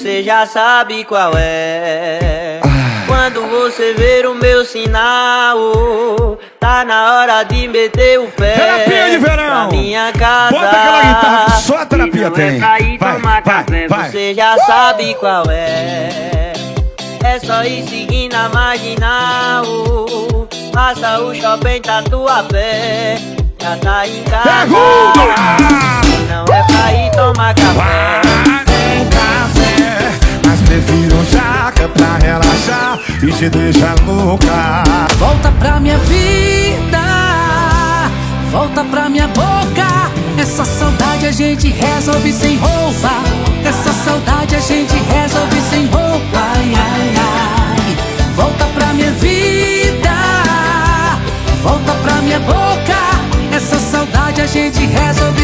você já sabe qual é. Quando você ver o meu sinal, tá na hora de meter o pé. Terapia de verão! Na minha casa. Bota aquela guitarra que só a terapia não tem. É pra ir vai, tomar vai, café, vai. você já sabe qual é. É só ir seguir na marginal. Passa o shopping Tatuapé. Já tá em casa. Não é pra ir tomar café. Tem café, mas prefiro um jaca pra relaxar e te deixar louca. Volta pra minha vida, volta pra minha boca. Essa saudade a gente resolve sem roupa. Essa saudade a gente resolve sem roupa. Ai, ai, ai. Volta pra minha vida, volta pra minha boca. Essa saudade a gente resolve